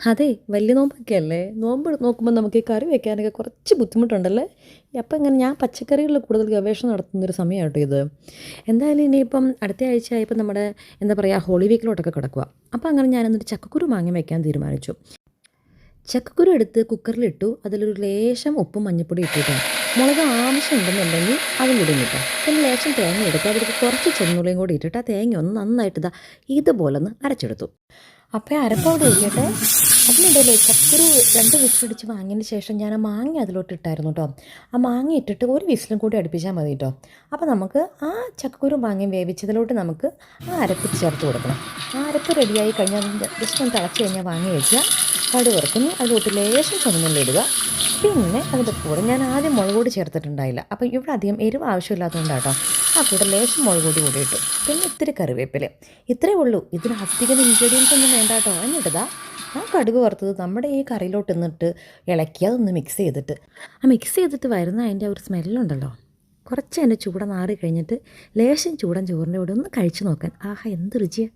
അതെ, വലിയ നോമ്പൊക്കെ അല്ലേ. നോമ്പ് നോക്കുമ്പോൾ നമുക്ക് ഈ കറി വെക്കാനൊക്കെ കുറച്ച് ബുദ്ധിമുട്ടുണ്ടല്ലേ. അപ്പം ഇങ്ങനെ ഞാൻ പച്ചക്കറികളിൽ കൂടുതൽ ഗവേഷണം നടത്തുന്നൊരു സമയമാണ് കേട്ടോ ഇത്. എന്തായാലും ഇനിയിപ്പം അടുത്ത ആഴ്ച ആയപ്പോൾ നമ്മുടെ എന്താ പറയുക ഹോളി വീക്കിലോട്ടൊക്കെ കിടക്കുക. അപ്പോൾ അങ്ങനെ ഞാനെന്നിട്ട് ചക്കക്കുരു മാങ്ങ വെക്കാൻ തീരുമാനിച്ചു. ചക്കക്കുരു എടുത്ത് കുക്കറിലിട്ടു. അതിലൊരു ലേശം ഉപ്പും മഞ്ഞൾപ്പൊടി ഇട്ടിട്ടോ. മുളക് ആവശ്യമുണ്ടെന്നുണ്ടെങ്കിൽ അതും കൂടി ഇട്ടോ. പിന്നെ ലേശം തേങ്ങ എടുത്തു. അതിലേക്ക് കുറച്ച് ചെന്നുള്ളിയും കൂടി ഇട്ടിട്ട് ആ തേങ്ങ ഒന്ന് നന്നായിട്ട് ഇതുപോലെ ഒന്ന് അരച്ചെടുത്തു. അപ്പോൾ അരപ്പവിടെ ഇരിക്കട്ടെ. അതിനിടയിലേ ചക്കൊരു 2 വിസിലടിച്ച് വാങ്ങിയതിന് ശേഷം ഞാൻ ആ മാങ്ങ അതിലോട്ട് ഇട്ടായിരുന്നു കേട്ടോ. ആ മാങ്ങ ഇട്ടിട്ട് ഒരു വിസിലും കൂടി അടുപ്പിച്ചാൽ മതി കേട്ടോ. അപ്പോൾ നമുക്ക് ആ ചക്കക്കുരു മാങ്ങയും വേവിച്ചതിലോട്ട് നമുക്ക് ആ അരപ്പ് ചേർത്ത് കൊടുക്കണം. ആ അരപ്പ് റെഡിയായി കഴിഞ്ഞാൽ ജസ്റ്റ് ഒന്ന് തിളച്ച് കഴിഞ്ഞാൽ വാങ്ങി വയ്ക്കുക. കടുക് വറുക്കുന്നു. അതിലോട്ട് ലേശം ചുവന്നുള്ളി ഇടുക. പിന്നെ അതിൻ്റെ കൂടെ ഞാൻ ആദ്യം മുളക് പൊടി ചേർത്തിട്ടുണ്ടായില്ല. അപ്പോൾ ഇവിടെ അധികം എരിവ് ആവശ്യമില്ലാത്തതുകൊണ്ടാണ് കേട്ടോ. ആ കൂടെ ലേശം മുളക് പൊടി കൂടി ഇട്ടു. പിന്നെ ഇത്തിരി കറിവേപ്പില. ഇത്രയേ ഉള്ളൂ. ഇതിന് അധികം ഇൻഗ്രീഡിയൻസ് ഒന്നും വേണ്ട കേട്ടോ. എന്നിട്ടതാ ആ കടുക് വറുത്തത് നമ്മുടെ ഈ കറിയിലോട്ട് എന്നിട്ട് ഇളക്കി അതൊന്ന് മിക്സ് ചെയ്തിട്ട് മിക്സ് ചെയ്തിട്ട് വരുന്ന അതിൻ്റെ ഒരു സ്മെല്ലുണ്ടല്ലോ. കുറച്ച് അതിൻ്റെ ചൂട നാറി കഴിഞ്ഞിട്ട് ലേശം ചൂടൻ ചോറിൻ്റെ കൂടെ ഒന്ന് കഴിച്ചു നോക്കാൻ. ആഹാ, എന്ത് രുചിയാണ്.